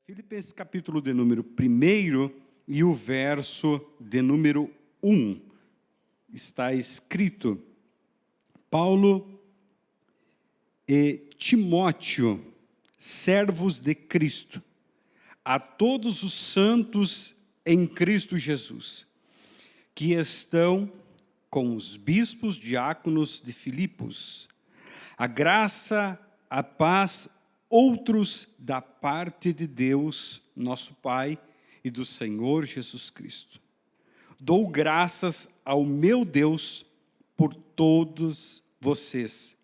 Filipenses capítulo de número 1 e o verso de número 1. Está escrito: Paulo e Timóteo, servos de Cristo, a todos os santos em Cristo Jesus, que estão com os bispos diáconos de Filipos. A graça, a paz, outros da parte de Deus, nosso Pai, e do Senhor Jesus Cristo. Dou graças ao meu Deus por todos vocês,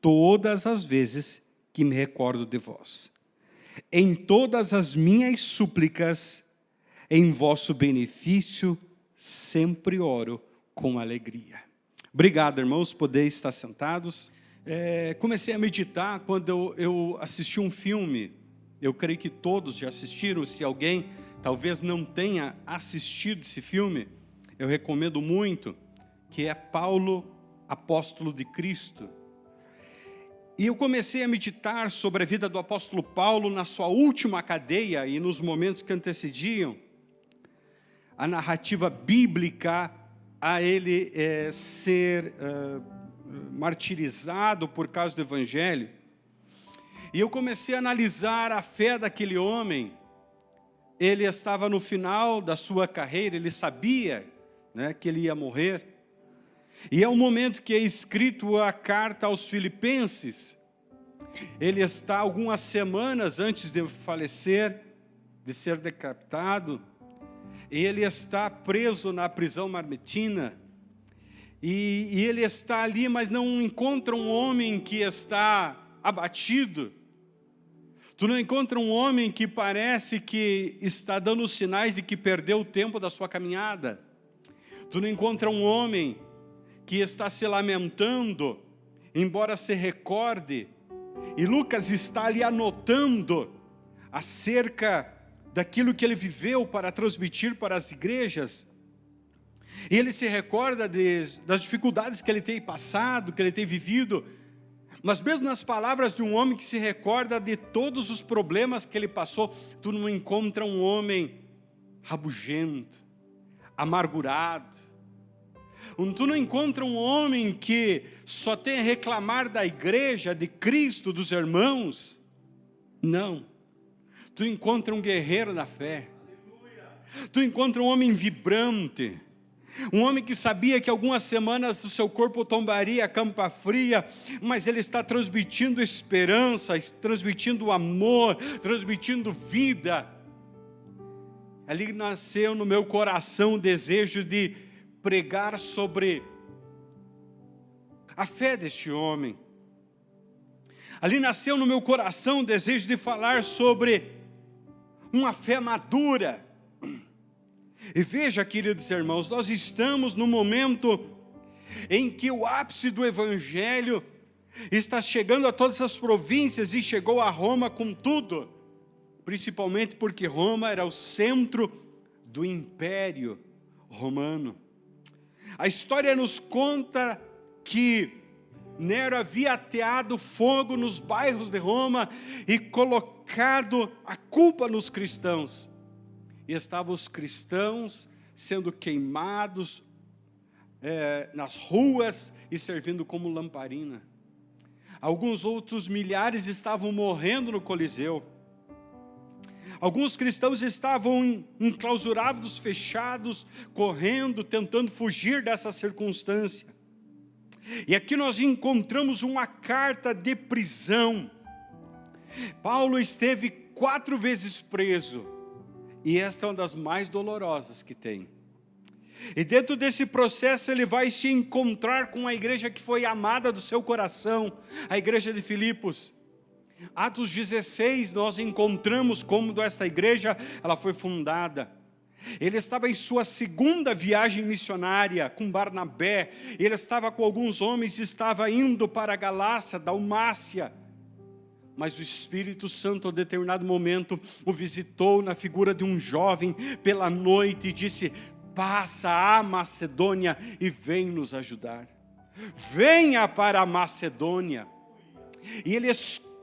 todas as vezes que me recordo de vós. Em todas as minhas súplicas, em vosso benefício, sempre oro com alegria. Obrigado, irmãos, podeis estar sentados. Comecei a meditar quando eu assisti um filme. Eu creio que todos já assistiram. Se alguém talvez não tenha assistido esse filme, eu recomendo muito, que é Paulo, apóstolo de Cristo. E eu comecei a meditar sobre a vida do apóstolo Paulo na sua última cadeia e nos momentos que antecediam a narrativa bíblica a ele ser martirizado por causa do Evangelho. E eu comecei a analisar a fé daquele homem. Ele estava no final da sua carreira, ele sabia, que ele ia morrer. E é o momento que é escrito a carta aos Filipenses. Ele está algumas semanas antes de falecer, de ser decapitado. Ele está preso na prisão mamertina. E ele está ali, mas não encontra um homem que está abatido. Tu não encontra um homem que parece que está dando sinais de que perdeu o tempo da sua caminhada. Tu não encontra um homem que está se lamentando, embora se recorde. E Lucas está ali anotando acerca daquilo que ele viveu para transmitir para as igrejas. E ele se recorda das dificuldades que ele tem passado, que ele tem vivido. Mas mesmo nas palavras de um homem que se recorda de todos os problemas que ele passou, tu não encontra um homem rabugento, amargurado. Tu não encontra um homem que só tem a reclamar da igreja, de Cristo, dos irmãos. Não. Tu encontra um guerreiro na fé. Tu encontra um homem vibrante. Um homem que sabia que algumas semanas o seu corpo tombaria a campa fria, mas ele está transmitindo esperança, transmitindo amor, transmitindo vida. Ali nasceu no meu coração o desejo de pregar sobre a fé deste homem. Ali nasceu no meu coração o desejo de falar sobre uma fé madura. E veja, queridos irmãos, nós estamos no momento em que o ápice do Evangelho está chegando a todas as províncias e chegou a Roma com tudo, principalmente porque Roma era o centro do Império Romano. A história nos conta que Nero havia ateado fogo nos bairros de Roma e colocado a culpa nos cristãos. E estavam os cristãos sendo queimados nas ruas e servindo como lamparina. Alguns outros milhares estavam morrendo no Coliseu. Alguns cristãos estavam enclausurados, fechados, correndo, tentando fugir dessa circunstância. E aqui nós encontramos uma carta de prisão. Paulo esteve 4 vezes preso. E esta é uma das mais dolorosas que tem. E dentro desse processo ele vai se encontrar com a igreja que foi amada do seu coração, a igreja de Filipos. Atos 16 nós encontramos como esta igreja ela foi fundada. Ele estava em sua segunda viagem missionária com Barnabé. Ele estava com alguns homens e estava indo para a Galácia, Dalmácia. Mas o Espírito Santo, a determinado momento, o visitou na figura de um jovem pela noite e disse: passa a Macedônia e vem nos ajudar. Venha para a Macedônia. E ele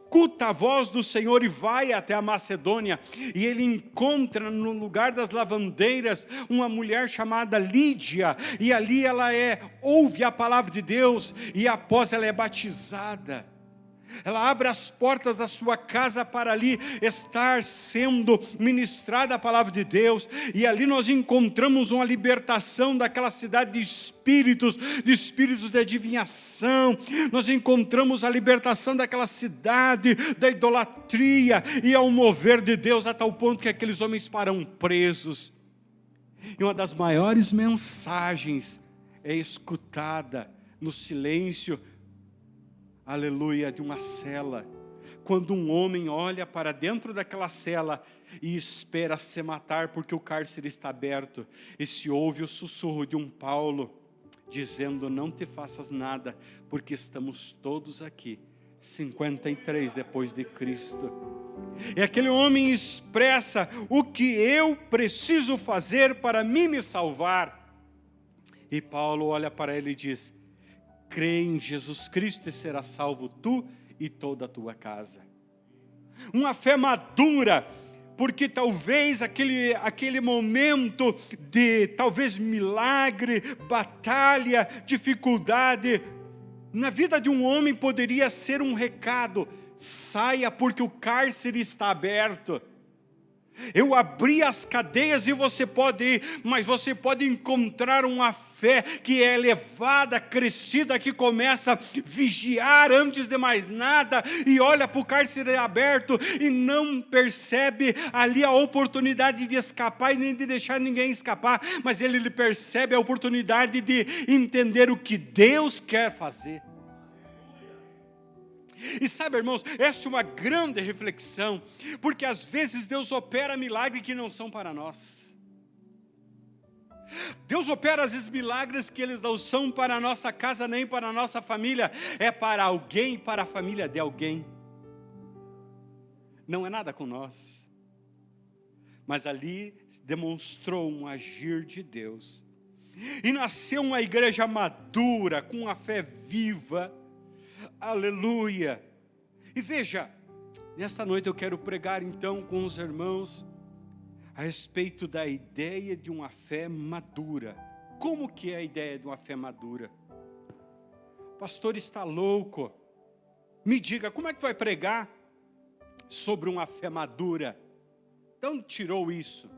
escuta a voz do Senhor e vai até a Macedônia, e ele encontra no lugar das lavandeiras uma mulher chamada Lídia, e ali ela ouve a palavra de Deus, e após ela é batizada. Ela abre as portas da sua casa para ali estar sendo ministrada a palavra de Deus. E ali nós encontramos uma libertação daquela cidade de espíritos de adivinhação. Nós encontramos a libertação daquela cidade da idolatria e ao mover de Deus a tal ponto que aqueles homens param presos. E uma das maiores mensagens é escutada no silêncio, aleluia, de uma cela, quando um homem olha para dentro daquela cela e espera se matar porque o cárcere está aberto, e se ouve o sussurro de um Paulo, dizendo: não te faças nada, porque estamos todos aqui, 53 depois de Cristo. E aquele homem expressa: o que eu preciso fazer para mim me salvar? E Paulo olha para ele e diz: crê em Jesus Cristo e será salvo tu e toda a tua casa. Uma fé madura, porque talvez aquele momento de talvez milagre, batalha, dificuldade, na vida de um homem poderia ser um recado: saia porque o cárcere está aberto. Eu abri as cadeias e você pode ir, mas você pode encontrar uma fé que é elevada, crescida, que começa a vigiar antes de mais nada, e olha para o cárcere aberto e não percebe ali a oportunidade de escapar e nem de deixar ninguém escapar, mas ele percebe a oportunidade de entender o que Deus quer fazer. E sabe, irmãos, essa é uma grande reflexão, porque às vezes Deus opera milagres que não são para nós. Deus opera às vezes milagres que eles não são para a nossa casa, nem para a nossa família, é para alguém, para a família de alguém. Não é nada com nós, mas ali demonstrou um agir de Deus, e nasceu uma igreja madura, com a fé viva. Aleluia. E veja, nesta noite eu quero pregar então com os irmãos a respeito da ideia de uma fé madura. Como que é a ideia de uma fé madura? O pastor está louco. Me diga, como é que vai pregar sobre uma fé madura? De onde tirou isso?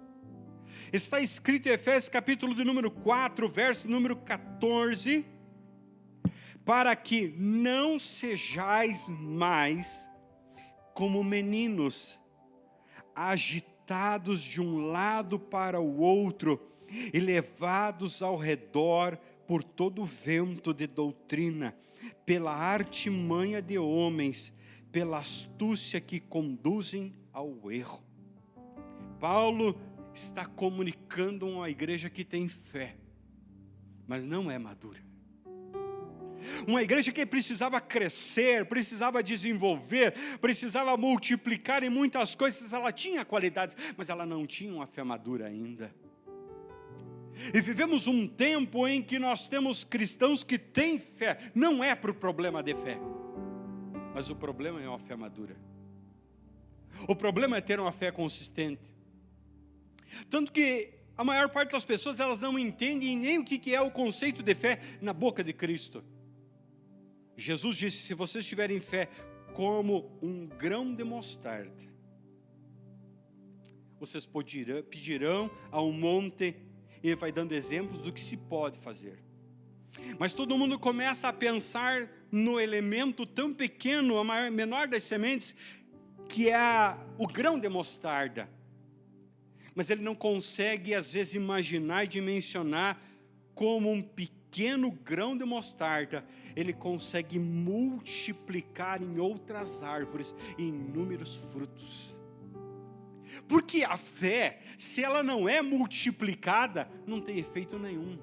Está escrito em Efésios capítulo de número 4, verso número 14, para que não sejais mais como meninos, agitados de um lado para o outro, e levados ao redor por todo vento de doutrina, pela artimanha de homens, pela astúcia que conduzem ao erro. Paulo está comunicando a uma igreja que tem fé, mas não é madura. Uma igreja que precisava crescer, precisava desenvolver, precisava multiplicar em muitas coisas. Ela tinha qualidades, mas ela não tinha uma fé madura ainda. E vivemos um tempo em que nós temos cristãos que têm fé. Não é para o problema de fé, mas o problema é uma fé madura. O problema é ter uma fé consistente. Tanto que a maior parte das pessoas, elas não entendem nem o que é o conceito de fé na boca de Cristo. Jesus disse: se vocês tiverem fé como um grão de mostarda, vocês pedirão a um monte, e ele vai dando exemplos do que se pode fazer. Mas todo mundo começa a pensar no elemento tão pequeno, a menor das sementes, que é o grão de mostarda. Mas ele não consegue às vezes imaginar e dimensionar como um pequeno grão de mostarda ele consegue multiplicar em outras árvores em inúmeros frutos. Porque a fé, se ela não é multiplicada, não tem efeito nenhum.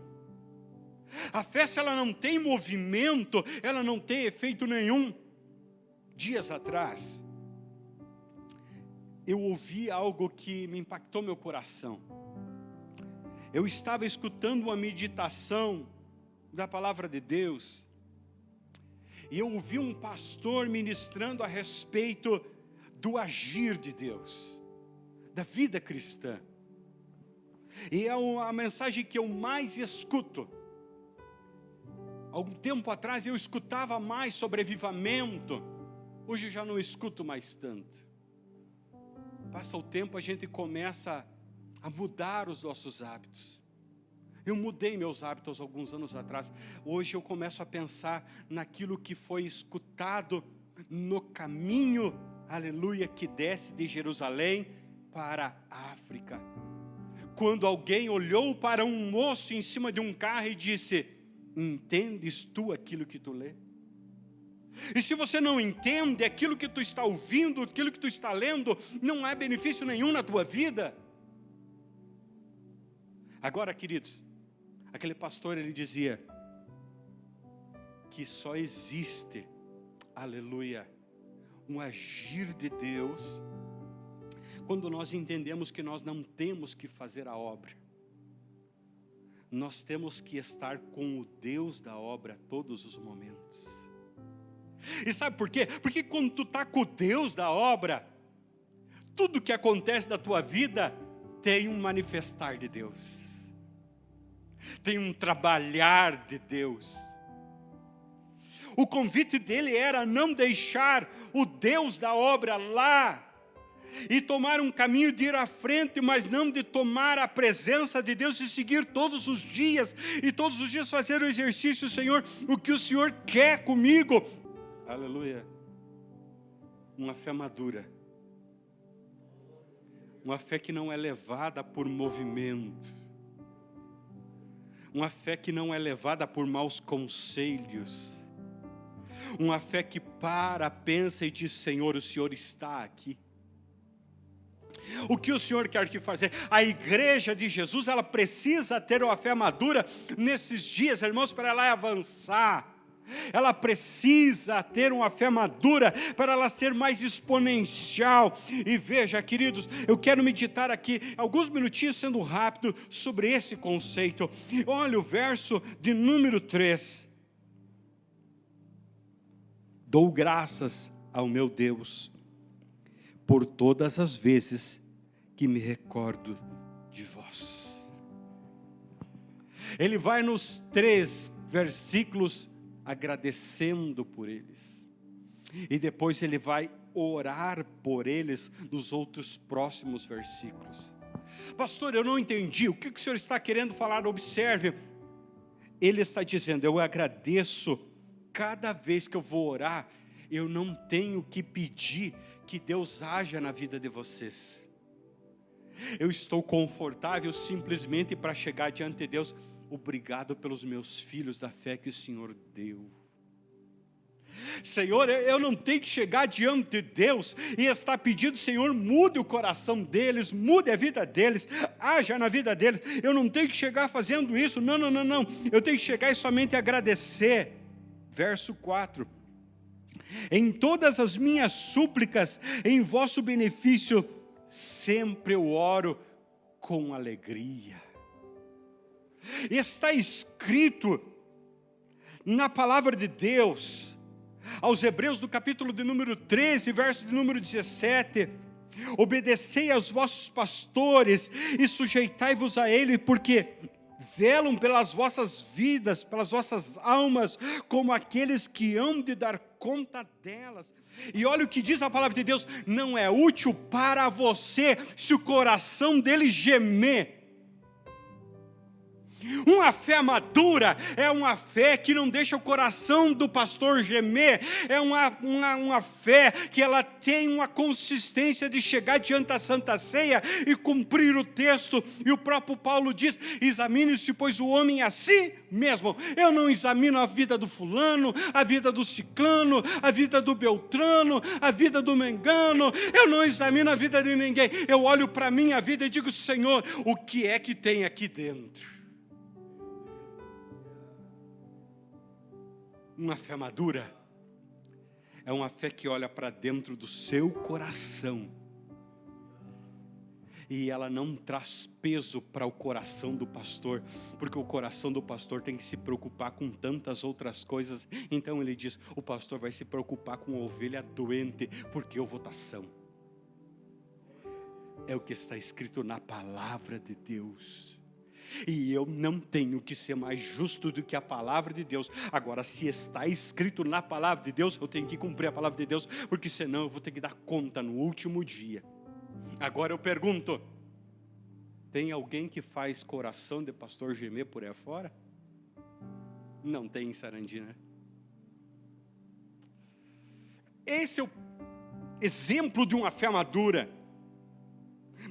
A fé, se ela não tem movimento, ela não tem efeito nenhum. Dias atrás, eu ouvi algo que me impactou meu coração. Eu estava escutando uma meditação da palavra de Deus, E eu ouvi um pastor ministrando a respeito do agir de Deus, da vida cristã. E é a mensagem que eu mais escuto. Algum tempo atrás eu escutava mais sobre avivamento. Hoje eu já não escuto mais tanto. Passa o tempo, a gente começa a mudar os nossos hábitos. Eu mudei meus hábitos alguns anos atrás. Hoje eu começo a pensar naquilo que foi escutado no caminho, aleluia, que desce de Jerusalém para a África. Quando alguém olhou para um moço em cima de um carro e disse: entendes tu aquilo que tu lê? E se você não entende aquilo que tu está ouvindo, aquilo que tu está lendo, não há benefício nenhum na tua vida. Agora, queridos, aquele pastor, ele dizia que só existe, aleluia, um agir de Deus quando nós entendemos que nós não temos que fazer a obra. Nós temos que estar com o Deus da obra todos os momentos. E sabe por quê? Porque quando tu está com o Deus da obra, tudo que acontece na tua vida tem um manifestar de Deus, tem um trabalhar de Deus. O convite dele era não deixar o Deus da obra lá e tomar um caminho de ir à frente, mas não de tomar a presença de Deus e seguir todos os dias, e todos os dias fazer o exercício, Senhor, o que o Senhor quer comigo. Aleluia. Uma fé madura. Uma fé que não é levada por movimento. Uma fé que não é levada por maus conselhos. Uma fé que para, pensa e diz: Senhor, o Senhor está aqui. O que o Senhor quer que fazer? A igreja de Jesus, ela precisa ter uma fé madura nesses dias, irmãos, para ela avançar. Ela precisa ter uma fé madura para ela ser mais exponencial. E veja, queridos, eu quero meditar aqui alguns minutinhos, sendo rápido, sobre esse conceito. Olha o verso de número 3. Dou graças ao meu Deus por todas as vezes que me recordo de vós. Ele vai nos 3 versículos agradecendo por eles. E depois ele vai orar por eles nos outros próximos versículos. Pastor, eu não entendi. O que o senhor está querendo falar? Observe. Ele está dizendo: eu agradeço cada vez que eu vou orar. Eu não tenho que pedir que Deus haja na vida de vocês. Eu estou confortável simplesmente para chegar diante de Deus. Obrigado pelos meus filhos da fé que o Senhor deu. Senhor, eu não tenho que chegar diante de Deus e estar pedindo: Senhor, mude o coração deles, mude a vida deles, haja na vida deles. Eu não tenho que chegar fazendo isso, não. Eu tenho que chegar e somente agradecer. Verso 4. Em todas as minhas súplicas, em vosso benefício, sempre eu oro com alegria. Está escrito na palavra de Deus, aos Hebreus do capítulo de número 13, verso de número 17, obedecei aos vossos pastores e sujeitai-vos a ele, porque velam pelas vossas vidas, pelas vossas almas, como aqueles que hão de dar conta delas. E olha o que diz a palavra de Deus: não é útil para você se o coração dele gemer. Uma fé madura é uma fé que não deixa o coração do pastor gemer. É uma fé que ela tem uma consistência de chegar diante da Santa Ceia e cumprir o texto. E o próprio Paulo diz: examine-se, pois, o homem a si mesmo. Eu não examino a vida do fulano, a vida do ciclano, a vida do beltrano, a vida do mengano. Eu não examino a vida de ninguém. Eu olho para a minha vida e digo: Senhor, o que é que tem aqui dentro? Uma fé madura é uma fé que olha para dentro do seu coração E ela não traz peso para o coração do pastor, porque o coração do pastor tem que se preocupar com tantas outras coisas. Então ele diz, o pastor vai se preocupar com a ovelha doente, porque houve votação. É o que está escrito na palavra de Deus. E eu não tenho que ser mais justo do que a palavra de Deus. Agora, se está escrito na palavra de Deus, eu tenho que cumprir a palavra de Deus, porque senão eu vou ter que dar conta no último dia. Agora eu pergunto, tem alguém que faz coração de pastor gemer por aí afora? Não tem em Sarandi, né? Esse é o exemplo de uma fé madura.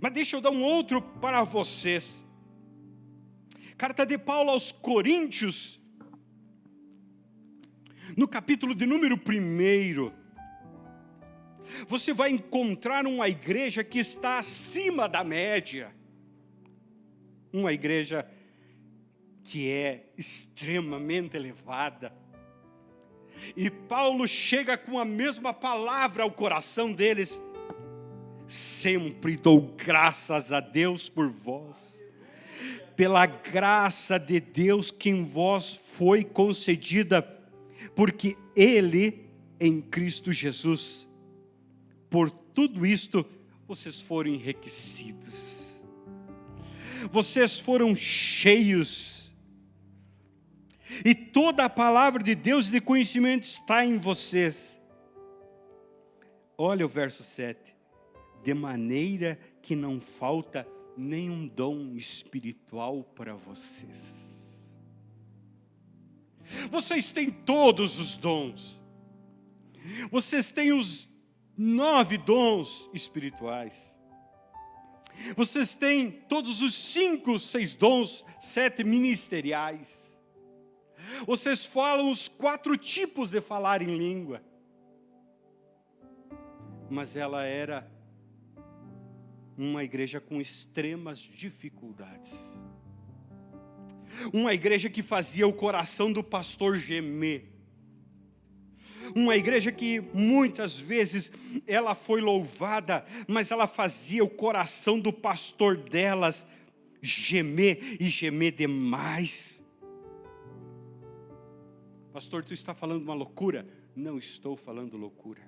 Mas deixa eu dar um outro para vocês. Carta de Paulo aos Coríntios, no capítulo de número 1, você vai encontrar uma igreja que está acima da média. Uma igreja que é extremamente elevada. E Paulo chega com a mesma palavra ao coração deles. Sempre dou graças a Deus por vós, pela graça de Deus que em vós foi concedida, porque Ele, em Cristo Jesus, por tudo isto, vocês foram enriquecidos, vocês foram cheios, e toda a palavra de Deus de conhecimento está em vocês. Olha o verso 7. De maneira que não falta nenhum dom espiritual para vocês. Vocês têm todos os dons. Vocês têm os 9 dons espirituais. Vocês têm todos os 5, 6 dons, 7 ministeriais. Vocês falam os 4 tipos de falar em língua. Mas ela era uma igreja com extremas dificuldades. Uma igreja que fazia o coração do pastor gemer. Uma igreja que muitas vezes ela foi louvada, mas ela fazia o coração do pastor delas gemer, e gemer demais. Pastor, tu está falando uma loucura? Não estou falando loucura.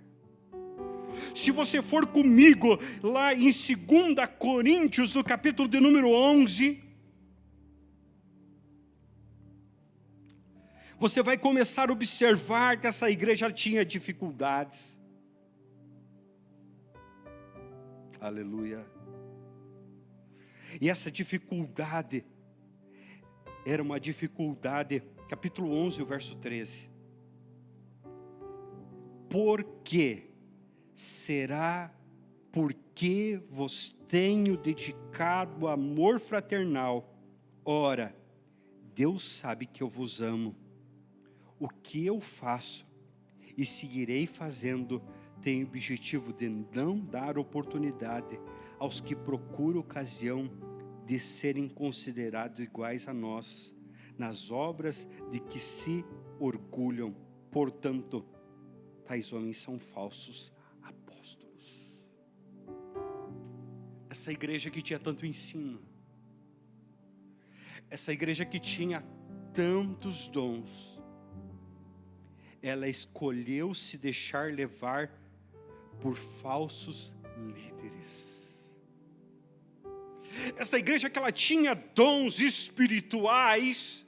Se você for comigo lá em 2 Coríntios, no capítulo de número 11, você vai começar a observar que essa igreja tinha dificuldades. Aleluia. E essa dificuldade era uma dificuldade, capítulo 11, o verso 13. Porque será porque vos tenho dedicado amor fraternal. Ora, Deus sabe que eu vos amo. O que eu faço e seguirei fazendo tem o objetivo de não dar oportunidade aos que procuram ocasião de serem considerados iguais a nós nas obras de que se orgulham. Portanto, tais homens são falsos apóstolos. Essa igreja que tinha tanto ensino, essa igreja que tinha tantos dons, ela escolheu se deixar levar por falsos líderes. Essa igreja que ela tinha dons espirituais,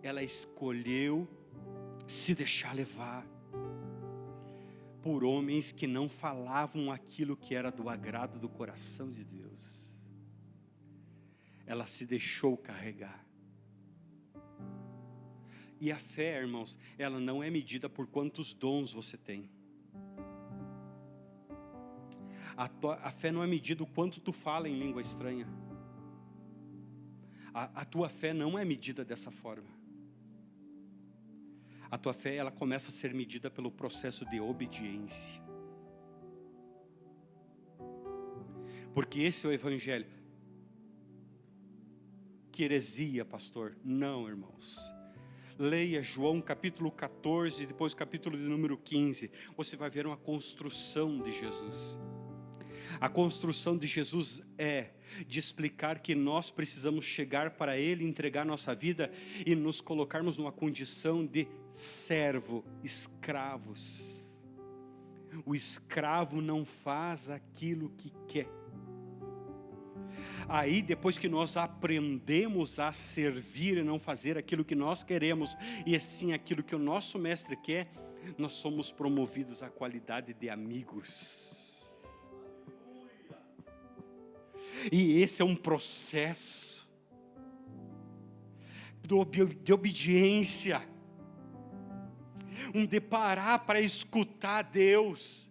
ela escolheu se deixar levar por homens que não falavam aquilo que era do agrado do coração de Deus. Ela se deixou carregar. E a fé, irmãos, ela não é medida por quantos dons você tem. A fé não é medida o quanto tu fala em língua estranha. A tua fé não é medida dessa forma. A tua fé, ela começa a ser medida pelo processo de obediência. Porque esse é o evangelho. Que heresia, pastor? Não, irmãos. Leia João capítulo 14, depois capítulo de número 15. Você vai ver uma construção de Jesus. A construção de Jesus é de explicar que nós precisamos chegar para Ele, entregar nossa vida e nos colocarmos numa condição de servo, escravos. O escravo não faz aquilo que quer. Aí, depois que nós aprendemos a servir e não fazer aquilo que nós queremos, e sim aquilo que o nosso mestre quer, nós somos promovidos à qualidade de amigos. E esse é um processo de obediência, de parar para escutar Deus.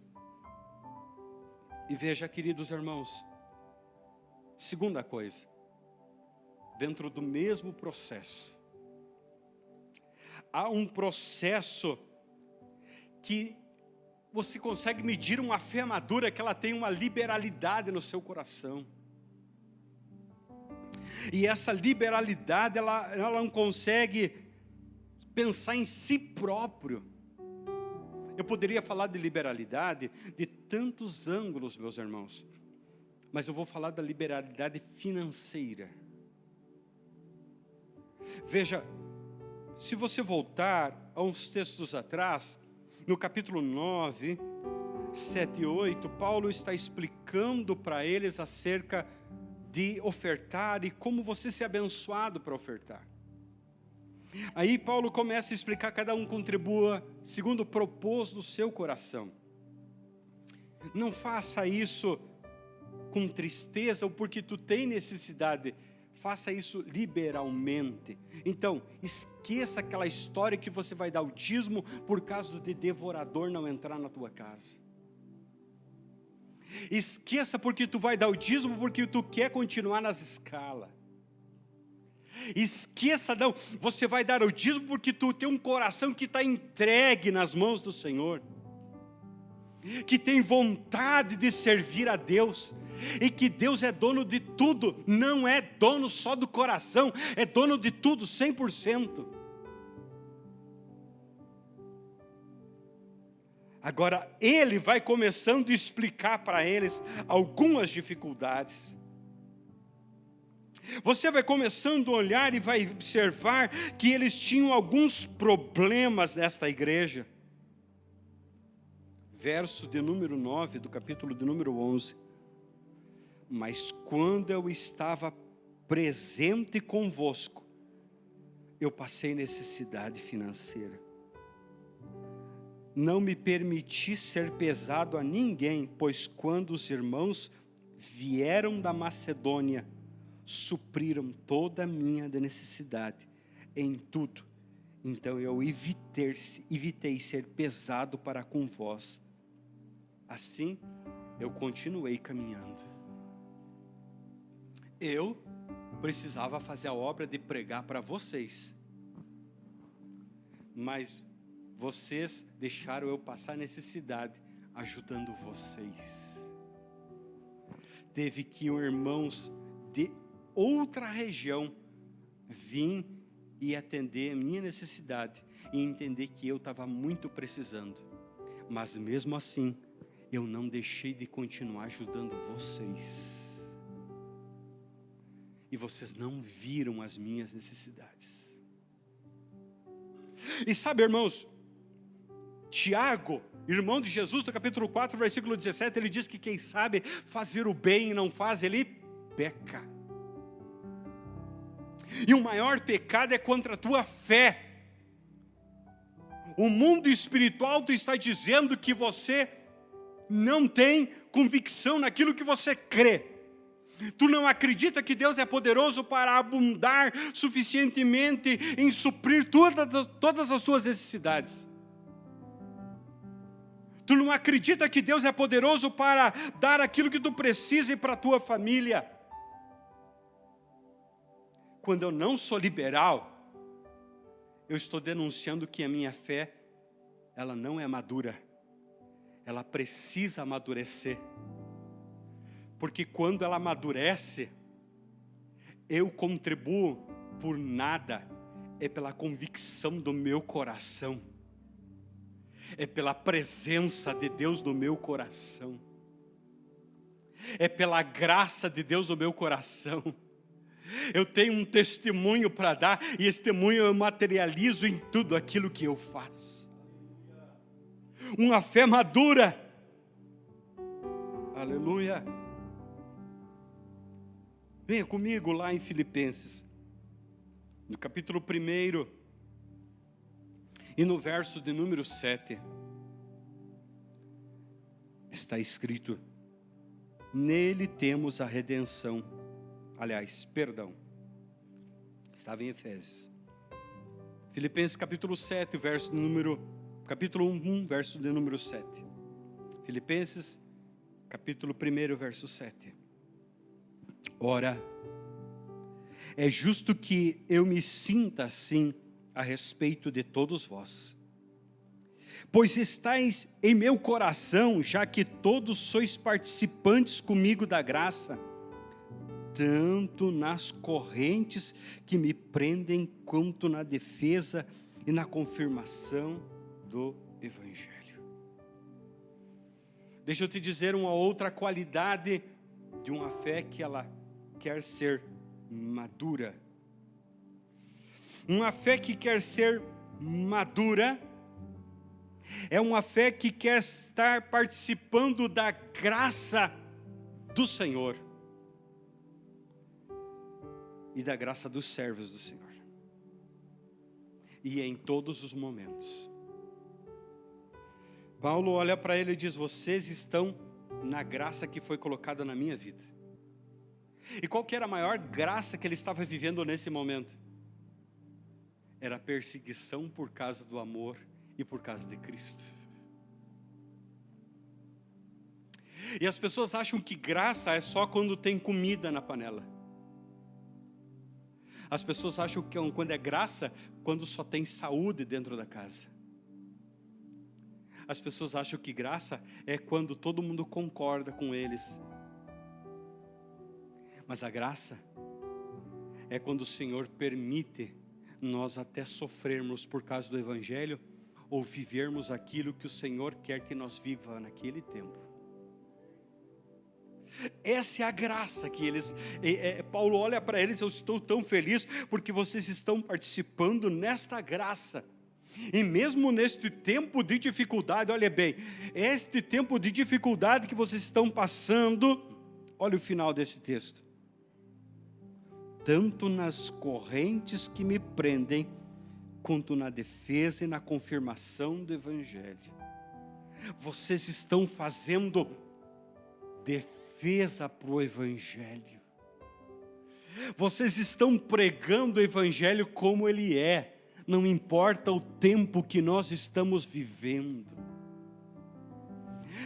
E veja, queridos irmãos, segunda coisa, dentro do mesmo processo, há um processo que você consegue medir uma fé madura, que ela tem uma liberalidade no seu coração. E essa liberalidade, ela não consegue pensar em si próprio. Eu poderia falar de liberalidade de tantos ângulos, meus irmãos, mas eu vou falar da liberalidade financeira. Veja, se você voltar a uns textos atrás, no capítulo 9, 7 e 8, Paulo está explicando para eles acerca de ofertar e como você ser abençoado para ofertar. Aí Paulo começa a explicar, cada um contribua segundo o propósito do seu coração. Não faça isso com tristeza ou porque tu tem necessidade, faça isso liberalmente. Então, esqueça aquela história que você vai dar o dízimo por causa de devorador não entrar na tua casa. Esqueça porque tu vai dar o dízimo porque tu quer continuar nas escalas. Esqueça, não, você vai dar o dízimo porque tu tem um coração que está entregue nas mãos do Senhor, que tem vontade de servir a Deus, e que Deus é dono de tudo, não é dono só do coração, é dono de tudo, 100%. Agora, ele vai começando a explicar para eles algumas dificuldades. Você vai começando a olhar e vai observar que eles tinham alguns problemas nesta igreja. Verso de número 9, do capítulo de número 11. Mas quando eu estava presente convosco, eu passei necessidade financeira. Não me permiti ser pesado a ninguém, pois quando os irmãos vieram da Macedônia, supriram toda a minha necessidade em tudo. Então eu evitei ser pesado para com vós. Assim eu continuei caminhando. Eu precisava fazer a obra de pregar para vocês, mas vocês deixaram eu passar necessidade ajudando vocês. Teve que irmãos de outra região vir e atender a minha necessidade e entender que eu estava muito precisando. Mas mesmo assim, eu não deixei de continuar ajudando vocês. E vocês não viram as minhas necessidades. E sabe, irmãos, Tiago, irmão de Jesus, no capítulo 4, versículo 17, ele diz que quem sabe fazer o bem e não faz, ele peca. E o maior pecado é contra a tua fé. O mundo espiritual te está dizendo que você não tem convicção naquilo que você crê. Tu não acredita que Deus é poderoso para abundar suficientemente em suprir todas as tuas necessidades. Tu não acredita que Deus é poderoso para dar aquilo que tu precisa para a tua família. Quando eu não sou liberal, eu estou denunciando que a minha fé, ela não é madura. Ela precisa amadurecer. Porque quando ela amadurece, eu contribuo por nada, é pela convicção do meu coração. É pela presença de Deus no meu coração. é pela graça de Deus no meu coração. Eu tenho um testemunho para dar, e esse testemunho eu materializo em tudo aquilo que eu faço. Uma fé madura. Aleluia. Venha comigo lá em Filipenses, no capítulo 1, e no verso de número 7. Está escrito: nele temos a redenção. Aliás, perdão. Estava em Efésios. Filipenses capítulo 7, capítulo 1, verso de número 7. Filipenses capítulo 1, verso 7. Ora, é justo que eu me sinta assim a respeito de todos vós, pois estáis em meu coração, já que todos sois participantes comigo da graça, tanto nas correntes que me prendem, quanto na defesa e na confirmação do Evangelho. Deixa eu te dizer uma outra qualidade de uma fé que ela quer ser madura. Uma fé que quer ser madura é uma fé que quer estar participando da graça do Senhor e da graça dos servos do Senhor, e em todos os momentos. Paulo olha para ele e diz: vocês estão na graça que foi colocada na minha vida. E qual que era a maior graça que ele estava vivendo nesse momento? Era a perseguição por causa do amor e por causa de Cristo. E as pessoas acham que graça é só quando tem comida na panela. As pessoas acham que quando é graça, quando só tem saúde dentro da casa. As pessoas acham que graça é quando todo mundo concorda com eles. Mas a graça é quando o Senhor permite nós até sofrermos por causa do Evangelho, ou vivermos aquilo que o Senhor quer que nós vivamos naquele tempo. Essa é a graça que Paulo olha para eles: eu estou tão feliz porque vocês estão participando nesta graça. E mesmo neste tempo de dificuldade, olha bem, este tempo de dificuldade que vocês estão passando, olha o final desse texto: tanto nas correntes que me prendem, quanto na defesa e na confirmação do Evangelho. Vocês estão fazendo defesa para o Evangelho. Vocês estão pregando o Evangelho como ele é. Não importa o tempo que nós estamos vivendo.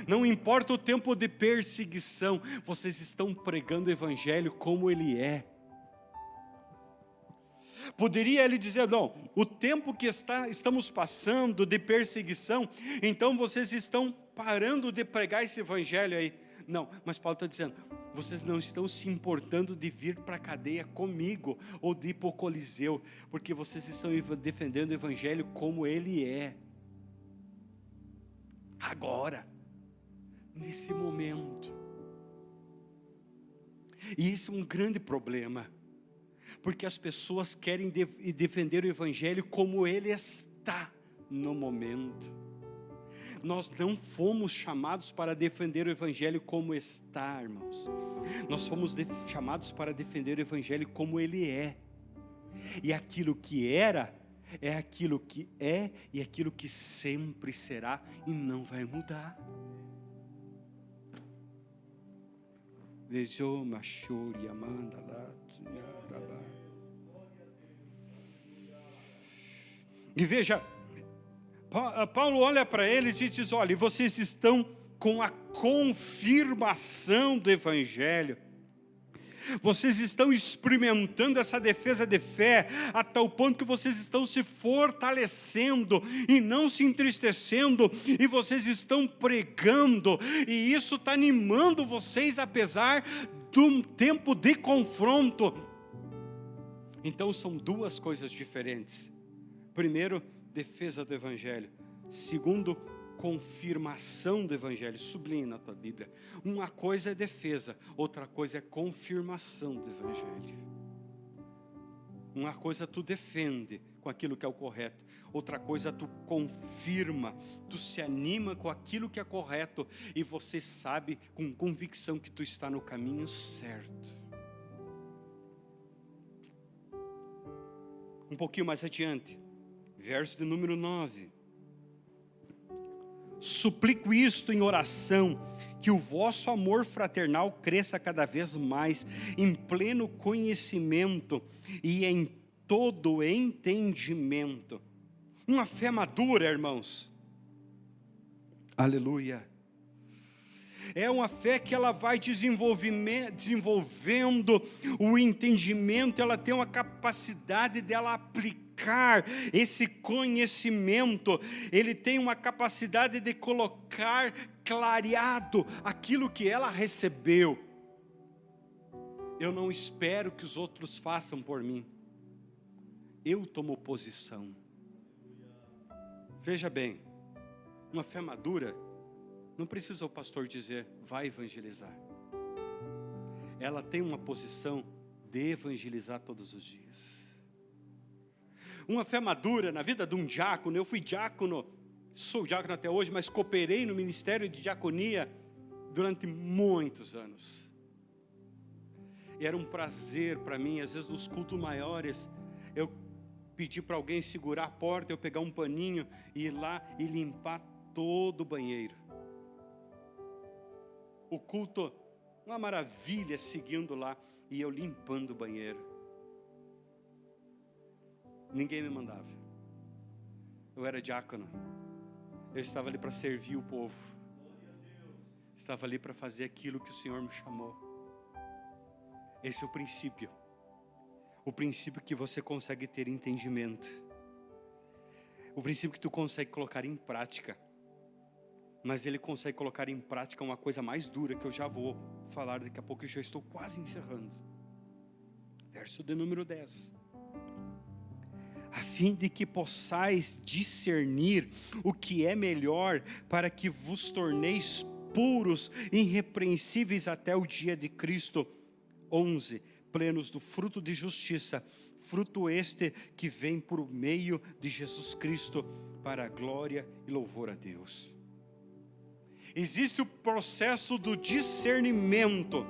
Não importa o tempo de perseguição. Vocês estão pregando o Evangelho como ele é. Poderia ele dizer: não, o tempo que estamos passando de perseguição, então vocês estão parando de pregar esse Evangelho aí. Não, mas Paulo está dizendo: vocês não estão se importando de vir para a cadeia comigo, ou de ir para o Coliseu, porque vocês estão defendendo o Evangelho como ele é. Agora, nesse momento. E esse é um grande problema, porque as pessoas querem defender o Evangelho como ele está no momento. Nós não fomos chamados para defender o Evangelho como está, irmãos. Nós fomos chamados para defender o Evangelho como ele é. E aquilo que era, é aquilo que é, e aquilo que sempre será, e não vai mudar. Vejou, machuri, amanda, lá. E veja, Paulo olha para eles e diz: olha, vocês estão com a confirmação do Evangelho. Vocês estão experimentando essa defesa de fé a tal ponto que vocês estão se fortalecendo e não se entristecendo, e vocês estão pregando, e isso está animando vocês apesar de um tempo de confronto. Então são duas coisas diferentes. Primeiro, defesa do Evangelho. Segundo, confirmação do Evangelho. Sublinhe na tua Bíblia. Uma coisa é defesa, outra coisa é confirmação do Evangelho. Uma coisa tu defende com aquilo que é o correto, outra coisa tu confirma, tu se anima com aquilo que é correto e você sabe com convicção que tu está no caminho certo. Um pouquinho mais adiante, verso de número 9. Suplico isto em oração, que o vosso amor fraternal cresça cada vez mais, em pleno conhecimento e em todo entendimento. Uma fé madura, irmãos. Aleluia. É uma fé que ela vai desenvolvendo o entendimento, ela tem uma capacidade dela aplicar esse conhecimento, ele tem uma capacidade de colocar clareado aquilo que ela recebeu. Eu não espero que os outros façam por mim, eu tomo posição. Veja bem, uma fé madura, não precisa o pastor dizer, vai evangelizar. Ela tem uma posição de evangelizar todos os dias. Uma fé madura na vida de um diácono, eu fui diácono, sou diácono até hoje, mas cooperei no ministério de diaconia durante muitos anos. E era um prazer para mim, às vezes nos cultos maiores, eu pedi para alguém segurar a porta, eu pegar um paninho e ir lá e limpar todo o banheiro. O culto, uma maravilha, seguindo lá, e eu limpando o banheiro. Ninguém me mandava. Eu era diácono. Eu estava ali para servir o povo. Estava ali para fazer aquilo que o Senhor me chamou. Esse é o princípio. O princípio que você consegue ter entendimento. O princípio que tu consegue colocar em prática. Mas ele consegue colocar em prática uma coisa mais dura, que eu já vou falar daqui a pouco, eu já estou quase encerrando. Verso de número 10. A fim de que possais discernir o que é melhor, para que vos torneis puros, irrepreensíveis até o dia de Cristo. 11. Plenos do fruto de justiça, fruto este que vem por meio de Jesus Cristo, para a glória e louvor a Deus. Existe o processo do discernimento.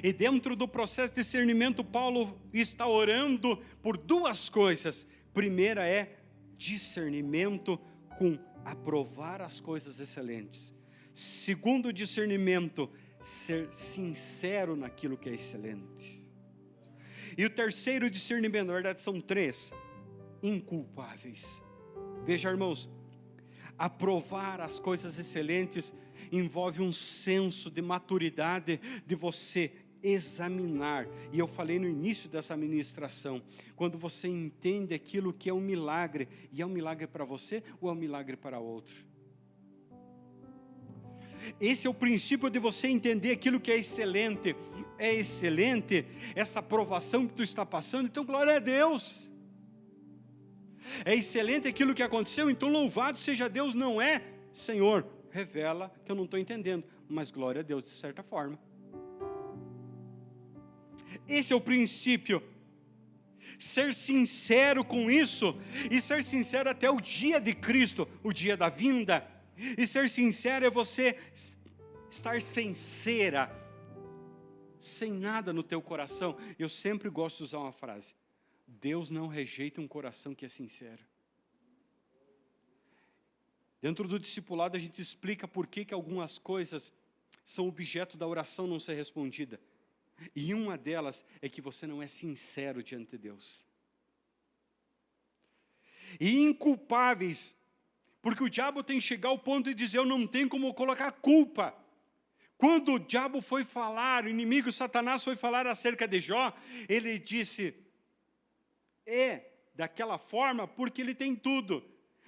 E dentro do processo de discernimento, Paulo está orando por duas coisas. Primeira é discernimento com aprovar as coisas excelentes. Segundo, discernimento, ser sincero naquilo que é excelente. E o terceiro discernimento, na verdade são três, inculpáveis. Veja, irmãos, aprovar as coisas excelentes envolve um senso de maturidade, de você examinar. E eu falei no início dessa ministração, quando você entende aquilo que é um milagre, e é um milagre para você ou é um milagre para outro. Esse é o princípio de você entender aquilo que é excelente. É excelente essa aprovação que tu está passando, então glória a Deus. É excelente aquilo que aconteceu, então louvado seja Deus. Não é, Senhor, revela que eu não estou entendendo, mas glória a Deus de certa forma. Esse é o princípio. Ser sincero com isso, e ser sincero até o dia de Cristo, o dia da vinda. E ser sincero é você estar sincera, sem nada no teu coração. Eu sempre gosto de usar uma frase: Deus não rejeita um coração que é sincero. Dentro do discipulado a gente explica por que algumas coisas são objeto da oração não ser respondida. E uma delas é que você não é sincero diante de Deus. E inculpáveis, porque o diabo tem que chegar ao ponto de dizer, eu não tenho como colocar culpa. Quando o diabo foi falar, o inimigo Satanás foi falar acerca de Jó, ele disse, daquela forma porque ele tem tudo.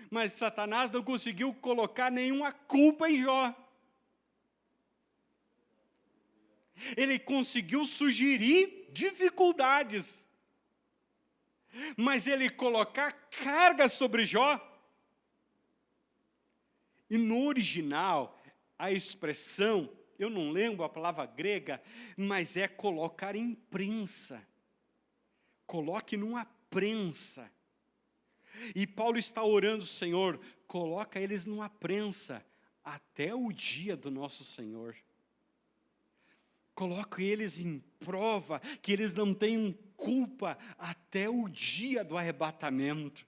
Mas Satanás não conseguiu colocar nenhuma culpa em Jó. Ele conseguiu sugerir dificuldades. Mas ele colocar carga sobre Jó, E no original, a expressão, eu não lembro a palavra grega, mas é colocar em prensa. Coloque numa prensa. E Paulo está orando, Senhor, coloca eles numa prensa até o dia do nosso Senhor. Coloque eles em prova, que eles não tenham culpa até o dia do arrebatamento.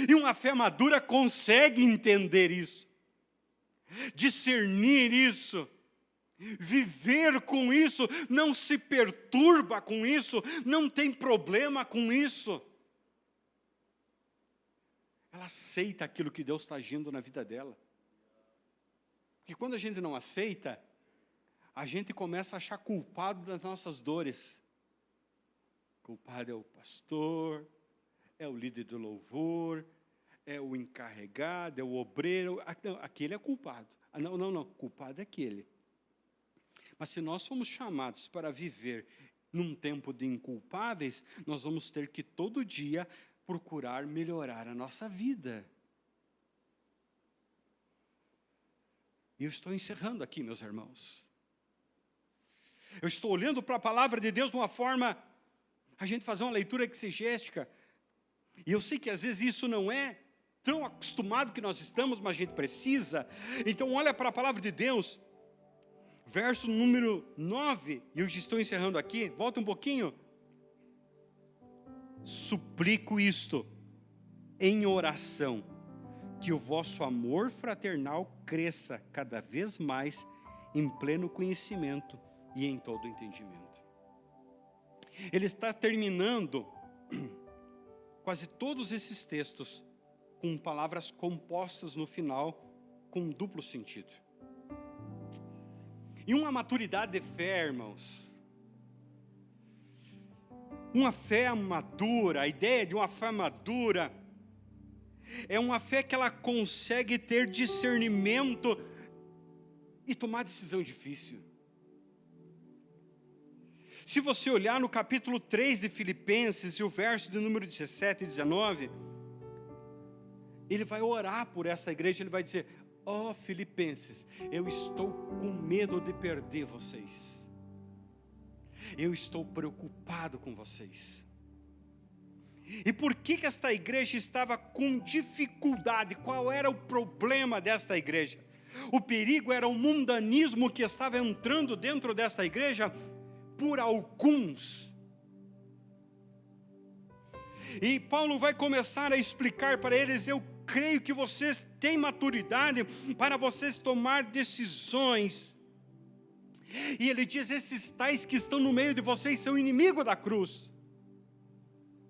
E uma fé madura consegue entender isso, discernir isso, viver com isso, não se perturba com isso, não tem problema com isso. Ela aceita aquilo que Deus está agindo na vida dela. Porque quando a gente não aceita, a gente começa a achar culpado das nossas dores. Culpado é o pastor, é o líder do louvor, é o encarregado, é o obreiro. Aquele é culpado. Não, culpado é aquele. Mas se nós somos chamados para viver num tempo de inculpáveis, nós vamos ter que todo dia procurar melhorar a nossa vida. E eu estou encerrando aqui, meus irmãos. Eu estou olhando para a palavra de Deus de uma forma, a gente fazer uma leitura exegética. E eu sei que às vezes isso não é tão acostumado que nós estamos, mas a gente precisa. Então olha para a palavra de Deus, verso número 9, e eu já estou encerrando aqui, volta um pouquinho. Suplico isto em oração, que o vosso amor fraternal cresça cada vez mais em pleno conhecimento e em todo entendimento. Ele está terminando quase todos esses textos com palavras compostas no final, com um duplo sentido. E uma maturidade de fé, irmãos, uma fé madura, a ideia de uma fé madura, é uma fé que ela consegue ter discernimento e tomar decisão difícil. Se você olhar no capítulo 3 de Filipenses, e o verso de número 17 e 19, ele vai orar por essa igreja, ele vai dizer, ó Filipenses, eu estou com medo de perder vocês. Eu estou preocupado com vocês. E por que esta igreja estava com dificuldade? Qual era o problema desta igreja? O perigo era o mundanismo que estava entrando dentro desta igreja por alguns. E Paulo vai começar a explicar para eles, eu creio que vocês têm maturidade para vocês tomar decisões. E ele diz, esses tais que estão no meio de vocês são inimigos da cruz.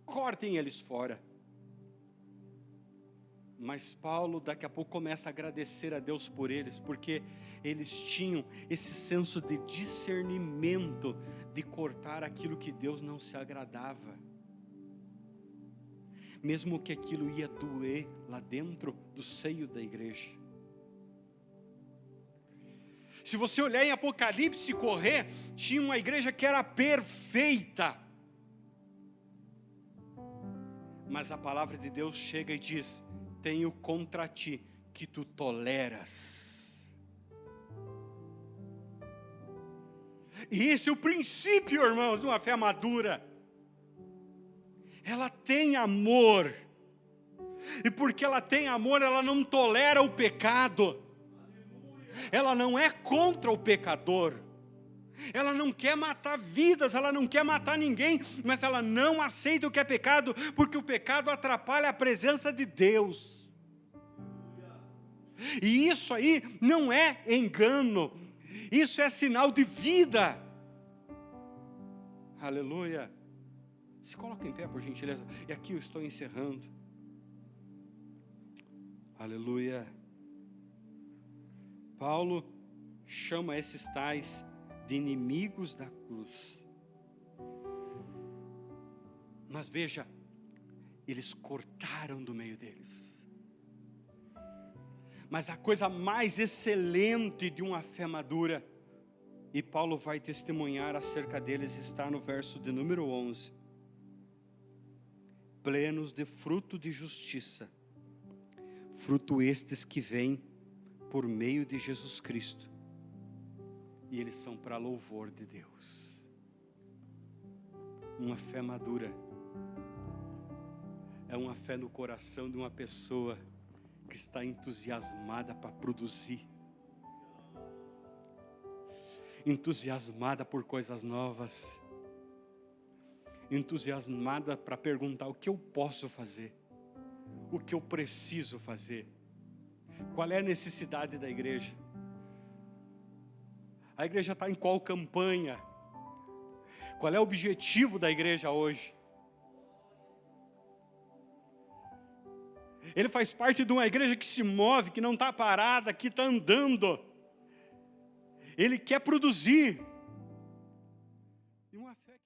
Cortem eles fora. Mas Paulo daqui a pouco começa a agradecer a Deus por eles, porque eles tinham esse senso de discernimento, de cortar aquilo que Deus não se agradava. Mesmo que aquilo ia doer lá dentro do seio da igreja. Se você olhar em Apocalipse e correr, tinha uma igreja que era perfeita. Mas a palavra de Deus chega e diz, tenho contra ti que tu toleras. E esse é o princípio, irmãos, de uma fé madura. Ela tem amor. E porque ela tem amor, ela não tolera o pecado. Ela não é contra o pecador. Ela não quer matar vidas, ela não quer matar ninguém, mas ela não aceita o que é pecado, porque o pecado atrapalha a presença de Deus. E isso aí não é engano, isso é sinal de vida. Aleluia. Se coloca em pé, por gentileza. E aqui eu estou encerrando. Aleluia. Paulo chama esses tais de inimigos da cruz. Mas veja, eles cortaram do meio deles. Mas a coisa mais excelente de uma fé madura, e Paulo vai testemunhar acerca deles, está no verso de número 11. Plenos de fruto de justiça, Fruto estes que vêm por meio de Jesus Cristo. E eles são para louvor de Deus. Uma fé madura é uma fé no coração de uma pessoa que está entusiasmada para produzir, entusiasmada por coisas novas, entusiasmada para perguntar o que eu posso fazer, o que eu preciso fazer, qual é a necessidade da igreja. A igreja está em qual campanha? Qual é o objetivo da igreja hoje? Ele faz parte de uma igreja que se move, que não está parada, que está andando. Ele quer produzir. E uma fé